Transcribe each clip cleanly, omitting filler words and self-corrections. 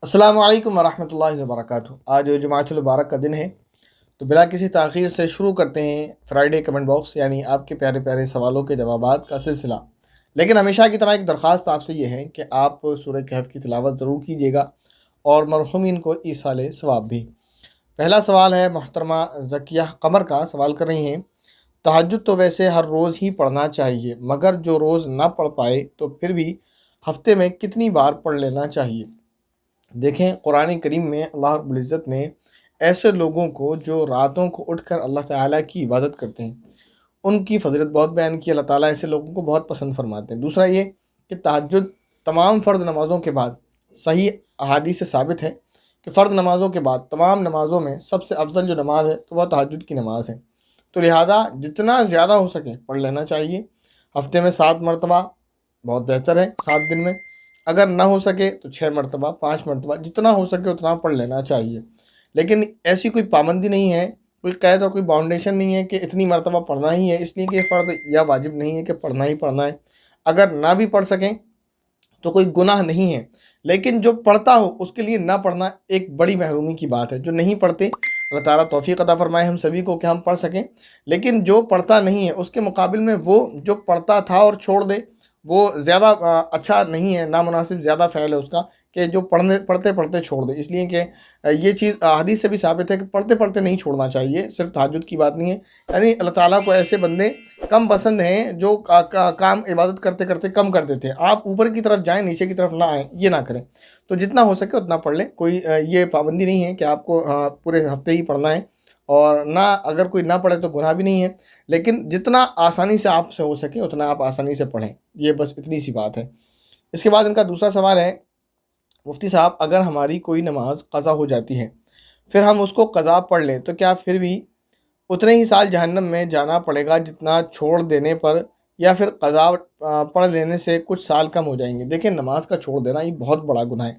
السلام علیکم ورحمۃ اللہ وبرکاتہ۔ آج جمعۃ المبارک کا دن ہے، تو بلا کسی تاخیر سے شروع کرتے ہیں فرائیڈے کمنٹ باکس، یعنی آپ کے پیارے پیارے سوالوں کے جوابات کا سلسلہ۔ لیکن ہمیشہ کی طرح ایک درخواست آپ سے یہ ہے کہ آپ سورہ کہف کی تلاوت ضرور کیجیے گا اور مرحومین کو ایصال ثواب بھی۔ پہلا سوال ہے محترمہ ذکیہ قمر کا، سوال کر رہی ہیں تہجد تو ویسے ہر روز ہی پڑھنا چاہیے، مگر جو روز نہ پڑھ پائے تو پھر بھی ہفتے میں کتنی بار پڑھ لینا چاہیے؟ دیکھیں، قرآن کریم میں اللہ رب العزت نے ایسے لوگوں کو جو راتوں کو اٹھ کر اللہ تعالیٰ کی عبادت کرتے ہیں، ان کی فضیلت بہت بیان کی۔ اللہ تعالیٰ ایسے لوگوں کو بہت پسند فرماتے ہیں۔ دوسرا یہ کہ تہجد تمام فرض نمازوں کے بعد صحیح احادیث سے ثابت ہے کہ فرض نمازوں کے بعد تمام نمازوں میں سب سے افضل جو نماز ہے تو وہ تہجد کی نماز ہے، تو لہذا جتنا زیادہ ہو سکے پڑھ لینا چاہیے۔ ہفتے میں 7 مرتبہ بہت بہتر ہے، 7 دن میں۔ اگر نہ ہو سکے تو 6 مرتبہ، 5 مرتبہ، جتنا ہو سکے اتنا پڑھ لینا چاہیے۔ لیکن ایسی کوئی پابندی نہیں ہے، کوئی قید اور کوئی باؤنڈیشن نہیں ہے کہ اتنی مرتبہ پڑھنا ہی ہے، اس لیے کہ یہ فرض یا واجب نہیں ہے کہ پڑھنا ہی پڑھنا ہے۔ اگر نہ بھی پڑھ سکیں تو کوئی گناہ نہیں ہے، لیکن جو پڑھتا ہو اس کے لیے نہ پڑھنا ایک بڑی محرومی کی بات ہے۔ جو نہیں پڑھتے، اللہ تعالیٰ توفیق عطا فرمائے ہم سبھی کو کہ ہم پڑھ سکیں، لیکن جو پڑھتا نہیں ہے اس کے مقابل میں وہ جو پڑھتا تھا اور چھوڑ دے، وہ زیادہ اچھا نہیں ہے، نامناسب زیادہ فعل ہے اس کا کہ جو پڑھتے پڑھتے چھوڑ دے۔ اس لیے کہ یہ چیز حدیث سے بھی ثابت ہے کہ پڑھتے پڑھتے نہیں چھوڑنا چاہیے، صرف تہجد کی بات نہیں ہے۔ یعنی اللہ تعالیٰ کو ایسے بندے کم پسند ہیں جو کام عبادت کرتے کرتے کم کر دیتے ہیں۔ آپ اوپر کی طرف جائیں، نیچے کی طرف نہ آئیں، یہ نہ کریں۔ تو جتنا ہو سکے اتنا پڑھ لیں، کوئی یہ پابندی نہیں ہے کہ آپ کو پورے ہفتے ہی پڑھنا ہے، اور نہ اگر کوئی نہ پڑھے تو گناہ بھی نہیں ہے، لیکن جتنا آسانی سے آپ سے ہو سکے اتنا آپ آسانی سے پڑھیں، یہ بس اتنی سی بات ہے۔ اس کے بعد ان کا دوسرا سوال ہے مفتی صاحب، اگر ہماری کوئی نماز قضا ہو جاتی ہے پھر ہم اس کو قضا پڑھ لیں تو کیا پھر بھی اتنے ہی سال جہنم میں جانا پڑے گا جتنا چھوڑ دینے پر، یا پھر قضا پڑھ لینے سے کچھ سال کم ہو جائیں گے؟ دیکھیں، نماز کا چھوڑ دینا یہ بہت بڑا گناہ ہے،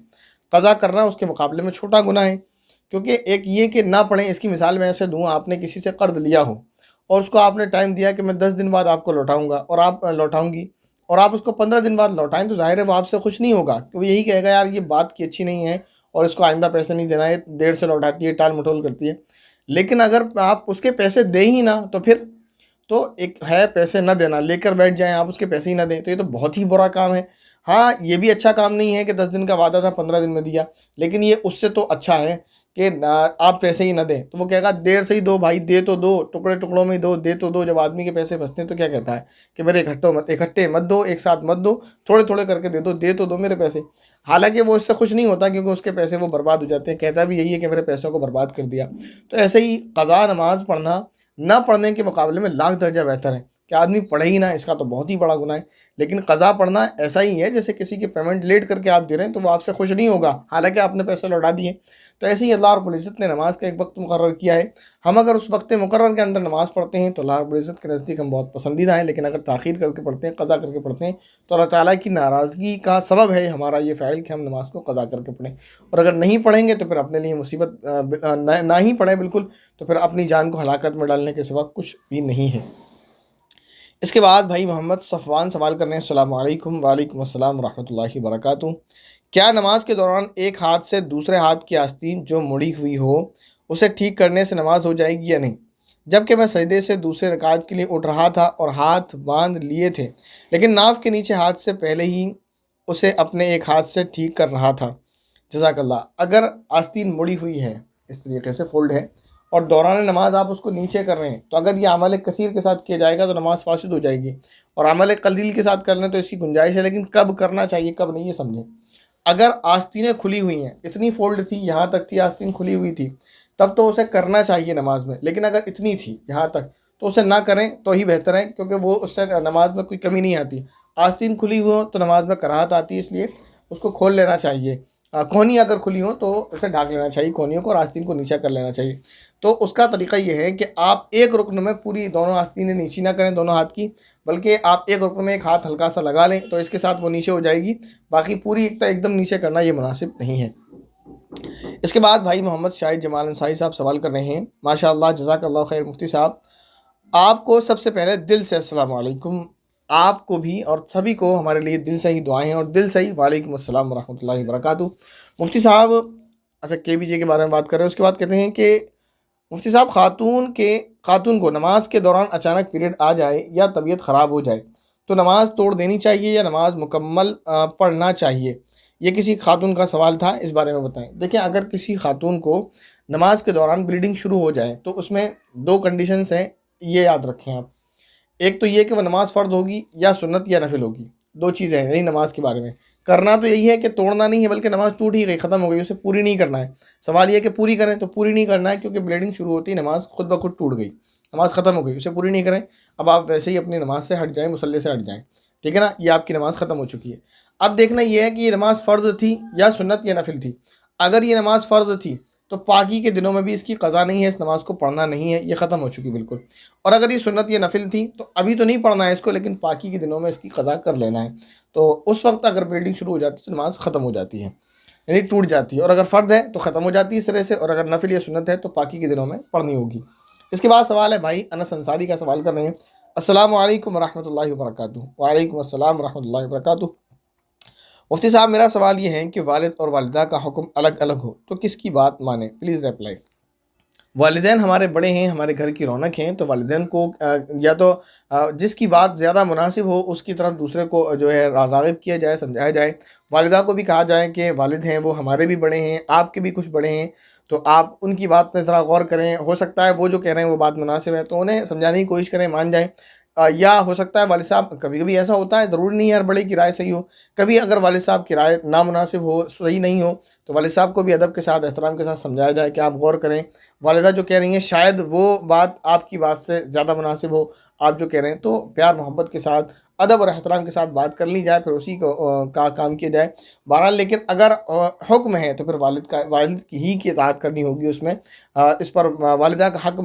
قضا کرنا اس کے مقابلے میں چھوٹا گناہ ہے۔ کیونکہ ایک یہ کہ نہ پڑھیں، اس کی مثال میں ایسے دوں، آپ نے کسی سے قرض لیا ہو اور اس کو آپ نے ٹائم دیا کہ میں 10 دن بعد آپ کو لوٹاؤں گا، اور آپ لوٹاؤں گی، اور آپ اس کو 15 دن بعد لوٹائیں، تو ظاہر ہے وہ آپ سے خوش نہیں ہوگا، کہ وہ یہی کہے گا یار یہ بات کی اچھی نہیں ہے اور اس کو آئندہ پیسے نہیں دینا ہے، دیر سے لوٹاتی ہے، ٹال مٹول کرتی ہے۔ لیکن اگر آپ اس کے پیسے دیں ہی نہ تو پھر تو ایک ہے پیسے نہ دینا، لے کر بیٹھ جائیں آپ، اس کے پیسے ہی نہ دیں، تو یہ تو بہت ہی برا کام ہے۔ ہاں، یہ بھی اچھا کام نہیں ہے کہ 10 دن کا وعدہ تھا 15 دن میں دیا، لیکن یہ اس سے تو اچھا ہے کہ آپ پیسے ہی نہ دیں۔ تو وہ کہے گا دیر سے ہی دو بھائی، دے تو دو، ٹکڑے ٹکڑوں میں ہی دو، دے تو دو۔ جب آدمی کے پیسے بچتے ہیں تو کیا کہتا ہے کہ میرے اکٹھے مت دو، ایک ساتھ مت دو، تھوڑے تھوڑے کر کے دے تو دو میرے پیسے۔ حالانکہ وہ اس سے خوش نہیں ہوتا، کیونکہ اس کے پیسے وہ برباد ہو جاتے ہیں، کہتا بھی یہی ہے کہ میرے پیسوں کو برباد کر دیا۔ تو ایسے ہی قضا نماز پڑھنا نہ پڑھنے کے مقابلے میں لاکھ درجہ بہتر ہے کہ آدمی پڑھے ہی نہ، اس کا تو بہت ہی بڑا گناہ ہے۔ لیکن قضا پڑھنا ایسا ہی ہے جیسے کسی کی پیمنٹ لیٹ کر کے آپ دے رہے ہیں، تو وہ آپ سے خوش نہیں ہوگا، حالانکہ آپ نے پیسے لوٹا دیے۔ تو ایسے ہی اللہ رب العزت نے نماز کا ایک وقت مقرر کیا ہے، ہم اگر اس وقت مقرر کے اندر نماز پڑھتے ہیں تو اللہ رب العزت کے نزدیک ہم بہت پسندیدہ ہیں، لیکن اگر تاخیر کر کے پڑھتے ہیں، قضا کر کے پڑھتے ہیں، تو اللہ تعالیٰ کی ناراضگی کا سبب ہے ہمارا یہ فعل کہ ہم نماز کو قضا کر کے پڑھیں۔ اور اگر نہیں پڑھیں گے تو پھر اپنے لیے مصیبت، نہ ہی پڑھیں بالکل، تو پھر اپنی جان کو ہلاکت میں ڈالنے کے سوا کچھ بھی نہیں ہے۔ اس کے بعد بھائی محمد صفوان سوال کرنے ہیں، السلام علیکم۔ وعلیکم السلام ورحمۃ اللہ وبرکاتہ۔ کیا نماز کے دوران ایک ہاتھ سے دوسرے ہاتھ کی آستین جو مڑی ہوئی ہو اسے ٹھیک کرنے سے نماز ہو جائے گی یا نہیں؟ جبکہ میں سجدے سے دوسرے رکعت کے لیے اٹھ رہا تھا اور ہاتھ باندھ لیے تھے، لیکن ناف کے نیچے ہاتھ سے پہلے ہی اسے اپنے ایک ہاتھ سے ٹھیک کر رہا تھا۔ جزاک اللہ۔ اگر آستین مڑی ہوئی ہے، اس طریقے سے فولڈ ہے، اور دوران نماز آپ اس کو نیچے کر رہے ہیں، تو اگر یہ عمل کثیر کے ساتھ کیا جائے گا تو نماز فاسد ہو جائے گی، اور عمل قلیل کے ساتھ کر لیں تو اس کی گنجائش ہے، لیکن کب کرنا چاہیے کب نہیں یہ سمجھیں۔ اگر آستینیں کھلی ہوئی ہیں، اتنی فولڈ تھی، یہاں تک تھی، آستین کھلی ہوئی تھی، تب تو اسے کرنا چاہیے نماز میں، لیکن اگر اتنی تھی یہاں تک تو اسے نہ کریں تو ہی بہتر ہے، کیونکہ وہ اس سے نماز میں کوئی کمی نہیں آتی۔ آستین کھلی ہوئی ہو تو نماز میں کراہت آتی ہے، اس لیے اس کو کھول لینا چاہیے۔ کونی اگر کھلی ہو تو اسے ڈھانک لینا چاہیے کونیوں کو، اور آستین کو نیچا کر لینا چاہیے۔ تو اس کا طریقہ یہ ہے کہ آپ ایک رکن میں پوری دونوں آستینیں نیچی نہ کریں دونوں ہاتھ کی، بلکہ آپ ایک رکن میں ایک ہاتھ ہلکا سا لگا لیں تو اس کے ساتھ وہ نیچے ہو جائے گی، باقی پوری ایک دم نیچے کرنا یہ مناسب نہیں ہے۔ اس کے بعد بھائی محمد شاہد جمال انصاری صاحب سوال کر رہے ہیں، ماشاء اللہ جزاک اللہ خیر مفتی صاحب، آپ کو سب سے پہلے دل سے السلام علیکم۔ آپ کو بھی اور سبھی کو ہمارے لیے دل سے ہی دعائیں ہیں اور دل سے ہی وعلیکم السلام ورحمۃ اللہ وبرکاتہ۔ مفتی صاحب اچھا KBJ کے بارے میں بات کر رہے ہیں، اس کے بعد کہتے ہیں کہ مفتی صاحب خاتون کو نماز کے دوران اچانک پیریڈ آ جائے یا طبیعت خراب ہو جائے تو نماز توڑ دینی چاہیے یا نماز مکمل پڑھنا چاہیے؟ یہ کسی خاتون کا سوال تھا، اس بارے میں بتائیں۔ دیکھیں، اگر کسی خاتون کو نماز کے دوران بلیڈنگ شروع ہو جائے تو اس میں دو کنڈیشنز ہیں، یہ یاد رکھیں آپ۔ ایک تو یہ کہ وہ نماز فرض ہوگی یا سنت یا نفل ہوگی، دو چیزیں ہیں یہی نماز کے بارے میں۔ کرنا تو یہی ہے کہ توڑنا نہیں ہے، بلکہ نماز ٹوٹ ہی گئی، ختم ہو گئی، اسے پوری نہیں کرنا ہے۔ سوال یہ کہ پوری کریں تو پوری نہیں کرنا ہے، کیونکہ بلیڈنگ شروع ہوتی ہے نماز خود بخود ٹوٹ گئی، نماز ختم ہو گئی، اسے پوری نہیں کریں۔ اب آپ ویسے ہی اپنی نماز سے ہٹ جائیں، مصلی سے ہٹ جائیں، ٹھیک ہے نا، یہ آپ کی نماز ختم ہو چکی ہے۔ اب دیکھنا یہ ہے کہ یہ نماز فرض تھی یا سنت یا نفل تھی۔ اگر یہ نماز فرض تھی تو پاکی کے دنوں میں بھی اس کی قضا نہیں ہے، اس نماز کو پڑھنا نہیں ہے، یہ ختم ہو چکی بالکل۔ اور اگر یہ سنت یا نفل تھی تو ابھی تو نہیں پڑھنا ہے اس کو، لیکن پاکی کے دنوں میں اس کی قضا کر لینا ہے۔ تو اس وقت اگر بلیڈنگ شروع ہو جاتی ہے تو نماز ختم ہو جاتی ہے، یعنی ٹوٹ جاتی ہے، اور اگر فرض ہے تو ختم ہو جاتی ہے اس طرح سے، اور اگر نفل یا سنت ہے تو پاکی کے دنوں میں پڑھنی ہوگی۔ اس کے بعد سوال ہے بھائی انس انصاری کا، سوال کر رہے ہیں، السلام علیکم ورحمۃ اللہ وبرکاتہ۔ وعلیکم السلام ورحمۃ اللہ وبرکاتہ۔ مفتی صاحب میرا سوال یہ ہے کہ والد اور والدہ کا حکم الگ الگ ہو تو کس کی بات مانیں؟ Please reply. والدین ہمارے بڑے ہیں، ہمارے گھر کی رونق ہیں، تو والدین کو یا تو جس کی بات زیادہ مناسب ہو اس کی طرف دوسرے کو جو ہے راغب کیا جائے، سمجھایا جائے۔ والدہ کو بھی کہا جائے کہ والد ہیں وہ ہمارے بھی بڑے ہیں، آپ کے بھی کچھ بڑے ہیں، تو آپ ان کی بات پہ ذرا غور کریں۔ ہو سکتا ہے وہ جو کہہ رہے ہیں وہ بات مناسب ہے تو انہیں سمجھانے کی کوشش کریں، مان جائیں۔ یا ہو سکتا ہے والد صاحب، کبھی کبھی ایسا ہوتا ہے، ضروری نہیں ہے ہر بڑے کی رائے صحیح ہو، کبھی اگر والد صاحب کی رائے نامناسب ہو، صحیح نہیں ہو، تو والد صاحب کو بھی ادب کے ساتھ، احترام کے ساتھ سمجھایا جائے کہ آپ غور کریں، والدہ جو کہہ رہی ہیں شاید وہ بات آپ کی بات سے زیادہ مناسب ہو، آپ جو کہہ رہے ہیں، تو پیار محبت کے ساتھ، ادب اور احترام کے ساتھ بات کر لی جائے، پھر اسی کو کا کام کیا جائے بہرحال۔ لیکن اگر حکم ہے تو پھر والد کی ہی کی اطاعت کرنی ہوگی اس میں، اس پر والدہ کا حق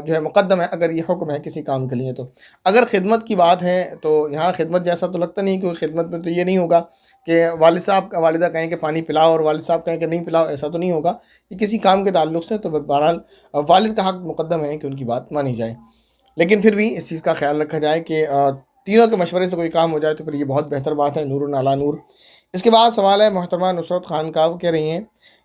جو ہے مقدم ہے اگر یہ حکم ہے کسی کام کے لیے تو۔ اگر خدمت کی بات ہے تو یہاں خدمت جیسا تو لگتا نہیں، کیونکہ خدمت میں تو یہ نہیں ہوگا کہ والد صاحب والدہ کہیں کہ پانی پلاؤ اور والد صاحب کہیں کہ نہیں پلاؤ، ایسا تو نہیں ہوگا، یہ کسی کام کے تعلق سے، تو بہرحال والد کا حق مقدم ہے کہ ان کی بات مانی جائے۔ لیکن پھر بھی اس چیز کا خیال رکھا جائے کہ تینوں کے مشورے سے کوئی کام ہو جائے تو پھر یہ بہت بہتر بات ہے، نور علی نور۔ اس کے بعد سوال ہے محترمہ نصرت خان کا، وہ کہہ رہی ہیں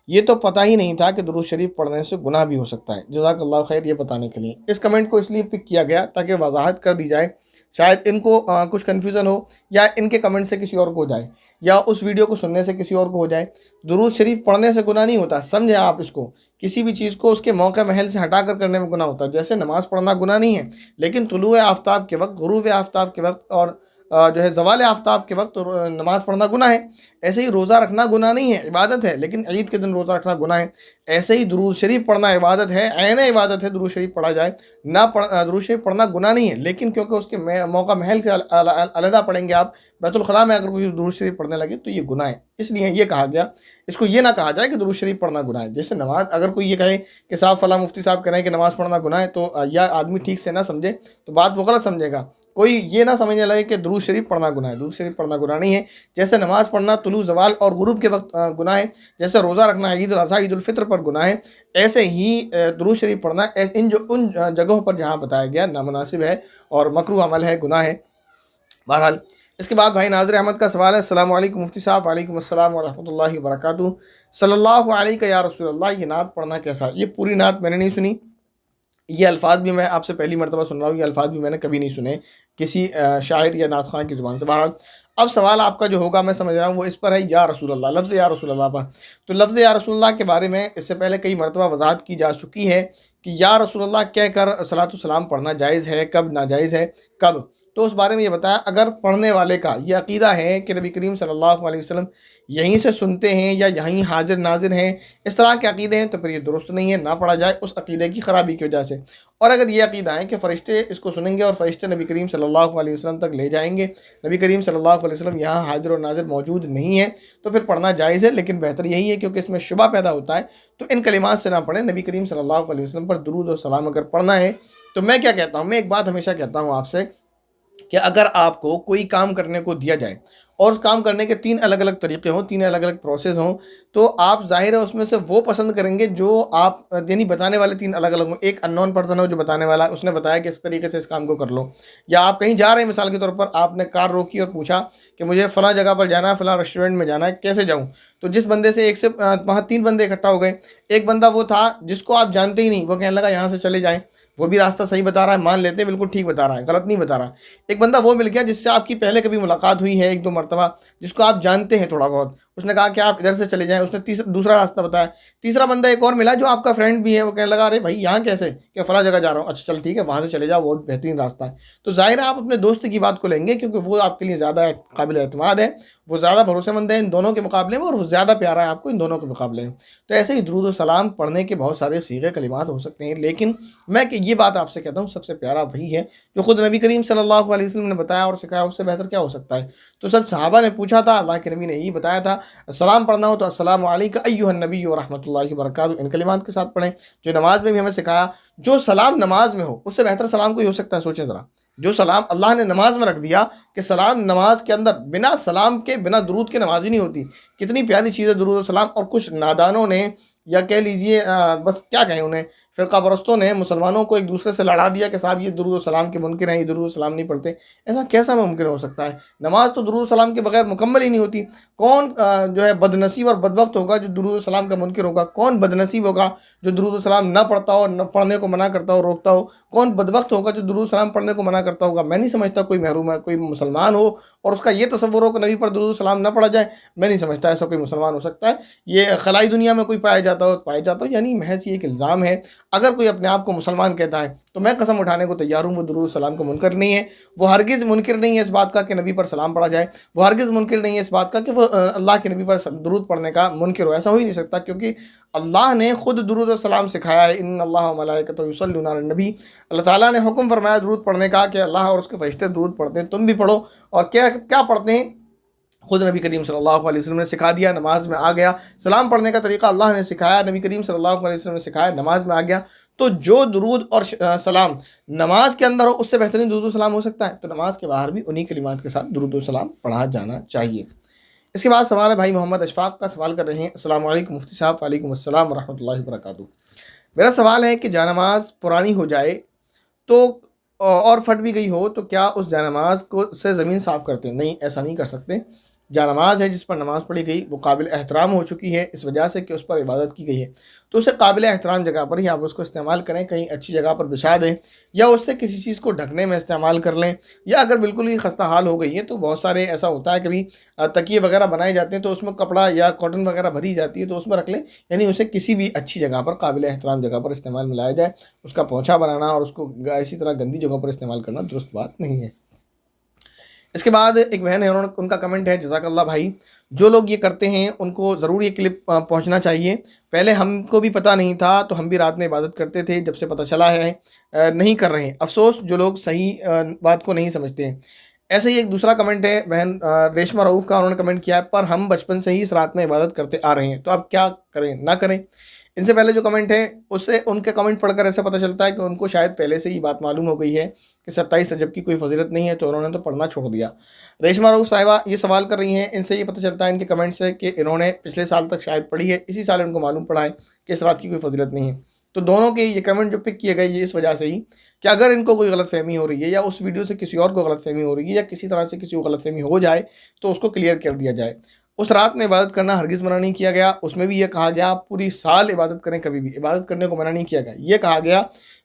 یہ تو پتہ ہی نہیں تھا کہ درود شریف پڑھنے سے گناہ بھی ہو سکتا ہے، جزاک اللہ خیر یہ بتانے کے لیے۔ اس کمنٹ کو اس لیے پک کیا گیا تاکہ وضاحت کر دی جائے، شاید ان کو کچھ کنفیوژن ہو، یا ان کے کمنٹ سے کسی اور کو ہو جائے، یا اس ویڈیو کو سننے سے کسی اور کو ہو جائے۔ درود شریف پڑھنے سے گناہ نہیں ہوتا، سمجھیں آپ اس کو، کسی بھی چیز کو اس کے موقع محل سے ہٹا کر کرنے میں گناہ ہوتا ہے۔ جیسے نماز پڑھنا گناہ نہیں ہے، لیکن طلوع آفتاب کے وقت، غروب آفتاب کے وقت، اور جو ہے زوال آفتاب کے وقت نماز پڑھنا گناہ ہے۔ ایسے ہی روزہ رکھنا گناہ نہیں ہے، عبادت ہے، لیکن عید کے دن روزہ رکھنا گناہ ہے۔ ایسے ہی درود شریف پڑھنا عبادت ہے، عین عبادت ہے، درود شریف پڑھا جائے، درود شریف پڑھنا گناہ نہیں ہے، لیکن کیونکہ اس کے موقع محل سے علیحدہ پڑھیں گے آپ، بیت الخلاء میں اگر کوئی درود شریف پڑھنے لگے تو یہ گناہ ہے، اس لیے یہ کہا گیا۔ اس کو یہ نہ کہا جائے کہ درود شریف پڑھنا گناہ ہے۔ جیسے نماز، اگر کوئی یہ کہے کہ صاحب فلاں مفتی صاحب کہہ رہے ہیں کہ نماز پڑھنا گناہ ہے، تو یا آدمی ٹھیک سے نہ سمجھے تو بات وہ غلط سمجھے گا، کوئی یہ نہ سمجھنے لگے کہ درود شریف پڑھنا گناہ ہے۔ درود شریف پڑھنا گناہ نہیں ہے، جیسے نماز پڑھنا طلوع زوال اور غروب کے وقت گناہ ہے، جیسے روزہ رکھنا عید الاضحیٰ عید الفطر پر گناہ ہے، ایسے ہی درود شریف پڑھنا ان جگہوں پر جہاں بتایا گیا نامناسب ہے اور مکروہ عمل ہے، گناہ ہے بہرحال۔ اس کے بعد بھائی ناظر احمد کا سوال ہے، السلام علیکم مفتی صاحب۔ وعلیکم السلام ورحمۃ اللہ وبرکاتہ۔ صلی اللہ علیہ یا رسول اللہ، یہ نعت پڑھنا کیسا؟ یہ پوری نعت میں نے نہیں سنی، یہ الفاظ بھی میں آپ سے پہلی مرتبہ سن رہا ہوں، یہ الفاظ بھی میں نے کبھی نہیں سنے کسی شاعر یا نعت خواں کی زبان سے۔ بہرحال اب سوال آپ کا جو ہوگا میں سمجھ رہا ہوں وہ اس پر ہے، یا رسول اللہ، لفظ یا رسول اللہ پر۔ تو لفظ یا رسول اللہ کے بارے میں اس سے پہلے کئی مرتبہ وضاحت کی جا چکی ہے کہ یا رسول اللہ کہہ کر صلاۃ السلام پڑھنا جائز ہے، کب ناجائز ہے، کب؟ تو اس بارے میں یہ بتایا، اگر پڑھنے والے کا یہ عقیدہ ہے کہ نبی کریم صلی اللہ علیہ وسلم یہیں سے سنتے ہیں یا یہیں حاضر ناظر ہیں، اس طرح کے عقیدے ہیں، تو پھر یہ درست نہیں ہے، نہ پڑھا جائے اس عقیدے کی خرابی کی وجہ سے۔ اور اگر یہ عقیدہ ہے کہ فرشتے اس کو سنیں گے اور فرشتے نبی کریم صلی اللہ علیہ وسلم تک لے جائیں گے، نبی کریم صلی اللہ علیہ وسلم یہاں حاضر اور ناظر موجود نہیں ہے، تو پھر پڑھنا جائز ہے، لیکن بہتر یہی ہے کیونکہ اس میں شبہ پیدا ہوتا ہے، تو ان کلمات سے نہ پڑھیں۔ نبی کریم صلی اللہ علیہ وسلم پر درود و سلام اگر پڑھنا ہے تو میں کیا کہتا ہوں، میں ایک بات ہمیشہ کہتا ہوں آپ سے کہ اگر آپ کو کوئی کام کرنے کو دیا جائے اور اس کام کرنے کے 3 الگ الگ طریقے ہوں، 3 الگ الگ پروسیس ہوں، تو آپ ظاہر ہے اس میں سے وہ پسند کریں گے جو آپ یعنی بتانے والے 3 الگ الگ ہوں. ایک ان نون پرسن ہو جو بتانے والا، اس نے بتایا کہ اس طریقے سے اس کام کو کر لو، یا آپ کہیں جا رہے ہیں مثال کے طور پر، آپ نے کار روکی اور پوچھا کہ مجھے فلاں جگہ پر جانا ہے، فلاں ریسٹورنٹ میں جانا ہے، کیسے جاؤں؟ تو جس بندے سے ایک سے وہاں 3 بندے اکٹھا ہو گئے. ایک بندہ وہ تھا جس کو آپ جانتے ہی نہیں، وہ کہنے لگا یہاں سے چلے جائیں، وہ بھی راستہ صحیح بتا رہا ہے، مان لیتے ہیں بالکل ٹھیک بتا رہا ہے، غلط نہیں بتا رہا. ایک بندہ وہ مل گیا جس سے آپ کی پہلے کبھی ملاقات ہوئی ہے 1-2 مرتبہ، جس کو آپ جانتے ہیں تھوڑا بہت، اس نے کہا کہ آپ ادھر سے چلے جائیں، اس نے دوسرا راستہ بتایا. تیسرا بندہ ایک اور ملا جو آپ کا فرینڈ بھی ہے، وہ کہنے لگا ارے بھائی یہاں کیسے، کہ فلاں جگہ جا رہا ہوں، اچھا چل ٹھیک ہے وہاں سے چلے جاؤ، بہت بہترین راستہ ہے. تو ظاہر ہے آپ اپنے دوست کی بات کو لیں گے کیونکہ وہ آپ کے لیے زیادہ قابل اعتماد ہے، وہ زیادہ بھروسے مند ہے ان دونوں کے مقابلے میں، اور وہ زیادہ پیارا ہے آپ کو ان دونوں کے مقابلے میں. تو ایسے ہی درود و سلام پڑھنے کے بہت سارے صیغے کلمات ہو سکتے ہیں، لیکن میں کہ یہ بات آپ سے کہتا ہوں سب سے پیارا وہی ہے جو خود نبی کریم صلی اللہ علیہ وسلم نے بتایا اور سکھایا، اس سے بہتر کیا ہو سکتا ہے. تو سب صحابہ نے پوچھا تھا، اللہ کے نبی نے یہی بتایا تھا، سلام پڑھنا ہو تو السلام علیکم ایھا النبی ورحمۃ اللہ وبرکاتہ ان کلمات کے ساتھ پڑھیں، جو نماز میں بھی ہمیں سکھایا. جو سلام نماز میں ہو اس سے بہتر سلام کوئی ہو سکتا ہے؟ سوچیں ذرا. جو سلام اللہ نے نماز میں رکھ دیا کہ سلام نماز کے اندر، بنا سلام کے بنا درود کے نماز ہی نہیں ہوتی. کتنی پیاری چیز ہے درود و سلام. اور کچھ نادانوں نے، یا کہہ لیجئے بس کیا کہیں انہیں، فرقہ پرستوں نے مسلمانوں کو ایک دوسرے سے لڑا دیا کہ صاحب یہ درود و سلام کے منکر ہیں، یہ درود و سلام نہیں پڑھتے. ایسا کیسا ممکن ہو سکتا ہے؟ نماز تو درود و سلام کے بغیر مکمل ہی نہیں ہوتی. کون جو ہے بد نصیب اور بدبخت ہوگا جو درود و سلام کا منکر ہوگا؟ کون بد نصیب ہوگا جو درود و سلام نہ پڑھتا ہو، نہ پڑھنے کو منع کرتا ہو، روکتا ہو؟ کون بدبخت ہوگا جو درود و سلام پڑھنے کو منع کرتا ہوگا؟ میں نہیں سمجھتا کوئی محروم ہے، کوئی مسلمان ہو اور اس کا یہ تصور ہو کہ نبی پر درود و سلام نہ پڑھا جائے. میں نہیں سمجھتا ایسا کوئی مسلمان ہو سکتا ہے. یہ خلائی دنیا میں کوئی پایا جاتا ہو یعنی محض یہ ایک الزام ہے. اگر کوئی اپنے آپ کو مسلمان کہتا ہے تو میں قسم اٹھانے کو تیار ہوں وہ درود و سلام کا منکر نہیں ہے. وہ ہرگز منکر نہیں ہے اس بات کا کہ نبی پر سلام پڑھا جائے. وہ ہرگز منکر نہیں ہے اس بات کا کہ وہ اللہ کے نبی پر درود پڑھنے کا منکر ہو. ایسا ہو ہی نہیں سکتا، کیونکہ اللہ نے خود درود و سلام سکھایا ہے. ان اللہ و ملائکتہ یصلون علی النبی، اللہ تعالیٰ نے حکم فرمایا درود پڑھنے کا کہ اللہ اور اس کے فرشتے درود پڑھتے ہیں، تم بھی پڑھو. اور کیا پڑھتے ہیں؟ خود نبی کریم صلی اللہ علیہ وسلم نے سکھا دیا، نماز میں آ گیا. سلام پڑھنے کا طریقہ اللہ نے سکھایا، نبی کریم صلی اللہ علیہ وسلم نے سکھایا، نماز میں آ گیا. تو جو درود اور سلام نماز کے اندر ہو اس سے بہترین درود و سلام ہو سکتا ہے. تو نماز کے باہر بھی انہی کلمات کے ساتھ درود و سلام پڑھا جانا چاہیے. اس کے بعد سوال ہے بھائی محمد اشفاق کا، سوال کر رہے ہیں، السلام علیکم مفتی صاحب. وعلیکم السلام ورحمۃ اللہ وبرکاتہ. میرا سوال ہے کہ جانماز پرانی ہو جائے تو اور پھٹ بھی گئی ہو تو کیا اس جانماز کو سے زمین صاف کرتے ہیں؟ نہیں، ایسا نہیں کر سکتے. جانماز ہے جس پر نماز پڑھی گئی وہ قابل احترام ہو چکی ہے اس وجہ سے کہ اس پر عبادت کی گئی ہے، تو اسے قابل احترام جگہ پر ہی آپ اس کو استعمال کریں. کہیں اچھی جگہ پر بچھا دیں، یا اس سے کسی چیز کو ڈھکنے میں استعمال کر لیں. یا اگر بالکل ہی خستہ حال ہو گئی ہے تو بہت سارے ایسا ہوتا ہے کبھی تکیے وغیرہ بنائے جاتے ہیں تو اس میں کپڑا یا کاٹن وغیرہ بھری جاتی ہے تو اس میں رکھ لیں. یعنی اسے کسی بھی اچھی جگہ پر، قابل احترام جگہ پر استعمال میں لایا جائے. اس کا پونچھا بنانا اور اس کو اسی طرح گندی جگہوں پر استعمال کرنا درست بات نہیں ہے. اس کے بعد ایک بہن ہے، ان کا کمنٹ ہے، جزاک اللہ بھائی، جو لوگ یہ کرتے ہیں ان کو ضرور یہ کلپ پہنچنا چاہیے. پہلے ہم کو بھی پتہ نہیں تھا تو ہم بھی رات میں عبادت کرتے تھے، جب سے پتہ چلا ہے نہیں کر رہے ہیں. افسوس جو لوگ صحیح بات کو نہیں سمجھتے ہیں. ایسے ہی ایک دوسرا کمنٹ ہے بہن ریشمہ رعوف کا، انہوں نے کمنٹ کیا ہے، پر ہم بچپن سے ہی اس رات میں عبادت کرتے آ رہے ہیں تو اب کیا کریں نہ کریں. ان سے پہلے جو کمنٹ ہے اس سے ان کے کمنٹ پڑھ کر ایسا پتہ چلتا ہے کہ ان کو شاید پہلے سے ہی بات معلوم ہو گئی ہے کہ 27 رجب کی کوئی فضیلت نہیں ہے، تو انہوں نے تو پڑھنا چھوڑ دیا. ریشمہ رعوف صاحبہ یہ سوال کر رہی ہیں، ان سے یہ پتہ چلتا ہے ان کے کمنٹ سے کہ انہوں نے پچھلے سال تک شاید پڑھی ہے، اسی سال ان کو معلوم پڑا ہے کہ اس رات کی کوئی فضیلت نہیں ہے. تو دونوں کے یہ کمنٹ جو پک کیے گئے یہ اس وجہ سے ہی کہ اگر ان کو کوئی غلط فہمی ہو رہی ہے یا اس ویڈیو سے کسی اور کو غلط فہمی ہو رہی ہے یا کسی طرح سے کسی کو غلط فہمی ہو جائے تو اس کو کلیئر کر دیا جائے. اس رات میں عبادت کرنا ہرگز منع نہیں کیا گیا. اس میں بھی یہ کہا گیا آپ پوری سال عبادت کریں، کبھی بھی عبادت کرنے کو منع نہیں کیا گیا. یہ کہا گیا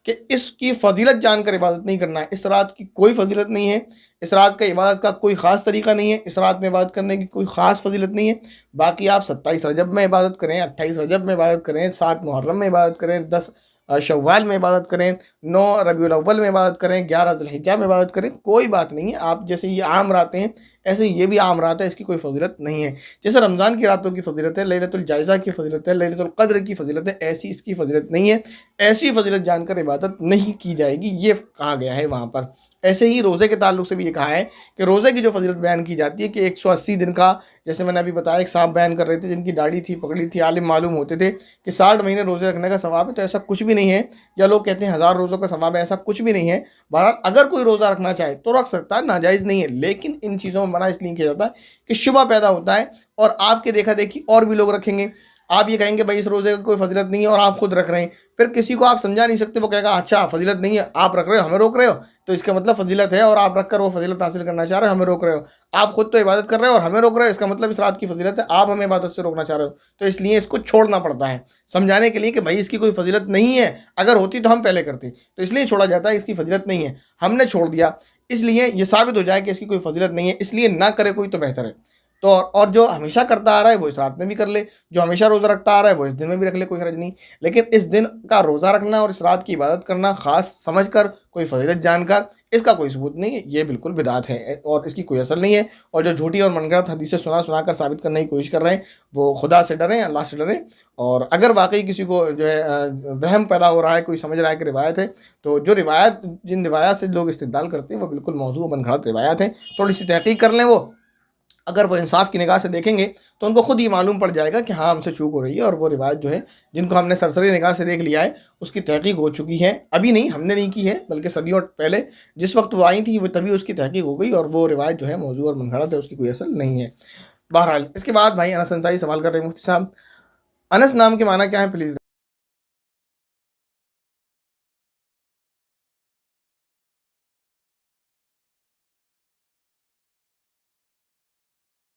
کہ اس کی فضیلت جان کر عبادت نہیں کرنا ہے. اس رات کی کوئی فضیلت نہیں ہے، اس رات کا عبادت کا کوئی خاص طریقہ نہیں ہے، اس رات میں عبادت کرنے کی کوئی خاص فضیلت نہیں ہے. باقی آپ 27 رجب میں عبادت کریں، 28 رجب میں عبادت کریں، 7 محرم میں عبادت کریں، 10 شوال میں عبادت کریں، 9 ربیع الاول میں عبادت کریں، 11 ذی الحجہ میں عبادت کریں، کوئی بات نہیں ہے. آپ جیسے یہ عام راتیں ہیں ایسے یہ بھی عام رات ہے، اس کی کوئی فضیلت نہیں ہے. جیسے رمضان کی راتوں کی فضیلت ہے، لیلۃ الجائزہ کی فضیلت ہے، لیلۃ القدر کی فضیلت ہے، ایسی اس کی فضیلت نہیں ہے. ایسی فضیلت جان کر عبادت نہیں کی جائے گی، یہ کہا گیا ہے وہاں پر. ایسے ہی روزے کے تعلق سے بھی یہ کہا ہے کہ روزے کی جو فضیلت بیان کی جاتی ہے کہ 180 دن کا، جیسے میں نے ابھی بتایا ایک صاحب بیان کر رہے تھے جن کی داڑھی تھی پکڑی تھی، عالم معلوم ہوتے تھے کہ 60 مہینے روزے رکھنے کا ثواب ہے، تو ایسا کچھ بھی نہیں ہے. یا لوگ کہتے ہیں 1000 روزوں کا ثواب ہے، ایسا کچھ بھی نہیں ہے. بہرحال اگر کوئی روزہ رکھنا چاہے تو رکھ سکتا ہے، ناجائز نہیں ہے، لیکن ان چیزوں میں منع اس لیے کیا جاتا ہے کہ شبہ پیدا ہوتا ہے اور آپ کے دیکھا دیکھی اور بھی لوگ رکھیں گے. آپ یہ کہیں گے بھائی اس روزے کا کوئی فضیلت نہیں ہے اور آپ خود رکھ رہے ہیں, پھر کسی کو آپ سمجھا نہیں سکتے, وہ کہے گا اچھا فضیلت نہیں ہے, آپ رکھ رہے ہو ہمیں روک رہے ہو, تو اس کا مطلب فضیلت ہے اور آپ رکھ کر وہ فضیلت حاصل کرنا چاہ رہے ہو, ہمیں روک رہے ہو. آپ خود تو عبادت کر رہے ہو اور ہمیں روک رہے ہو, اس کا مطلب اس رات کی فضیلت ہے, آپ ہمیں عبادت سے روکنا چاہ رہے ہو. تو اس لیے اس کو چھوڑنا پڑتا ہے سمجھانے کے لیے کہ بھائی اس کی کوئی فضیلت نہیں ہے, اگر ہوتی تو ہم پہلے کرتے, تو اس لیے چھوڑا جاتا ہے اس کی فضیلت نہیں ہے, ہم نے چھوڑ دیا, اس لیے یہ ثابت ہو جائے کہ اس کی کوئی فضیلت نہیں ہے, اس لیے نہ کرے کوئی تو بہتر ہے. تو اور جو ہمیشہ کرتا آ رہا ہے وہ اس رات میں بھی کر لے, جو ہمیشہ روزہ رکھتا آ رہا ہے وہ اس دن میں بھی رکھ لے, کوئی حرج نہیں. لیکن اس دن کا روزہ رکھنا اور اس رات کی عبادت کرنا خاص سمجھ کر, کوئی فضیلت جان کر, اس کا کوئی ثبوت نہیں ہے, یہ بالکل بدعت ہے اور اس کی کوئی اصل نہیں ہے. اور جو جھوٹی اور من گھڑت حدیثیں سنا کر ثابت کرنے کی کوشش کر رہے ہیں وہ خدا سے ڈریں, اللہ سے ڈریں. اور اگر واقعی کسی کو جو ہے وہم پیدا ہو رہا ہے, کوئی سمجھ رہا ہے کہ روایت ہے, تو جو روایت جن روایات سے لوگ استدلال کرتے ہیں وہ بالکل موضوع من گھڑت روایات ہیں. تھوڑی سی تحقیق کر لیں, وہ اگر وہ انصاف کی نگاہ سے دیکھیں گے تو ان کو خود ہی معلوم پڑ جائے گا کہ ہاں ہم سے چوک ہو رہی ہے, اور وہ روایت جو ہے جن کو ہم نے سرسری نگاہ سے دیکھ لیا ہے اس کی تحقیق ہو چکی ہے. ابھی نہیں, ہم نے نہیں کی ہے, بلکہ صدیوں پہلے جس وقت وہ آئی تھی وہ تبھی اس کی تحقیق ہو گئی, اور وہ روایت جو ہے موضوع اور من گھڑت ہے, اس کی کوئی اصل نہیں ہے. بہرحال اس کے بعد بھائی انس انصاری سوال کر رہے ہیں مفتی صاحب, انس نام کے معنی کیا ہے پلیز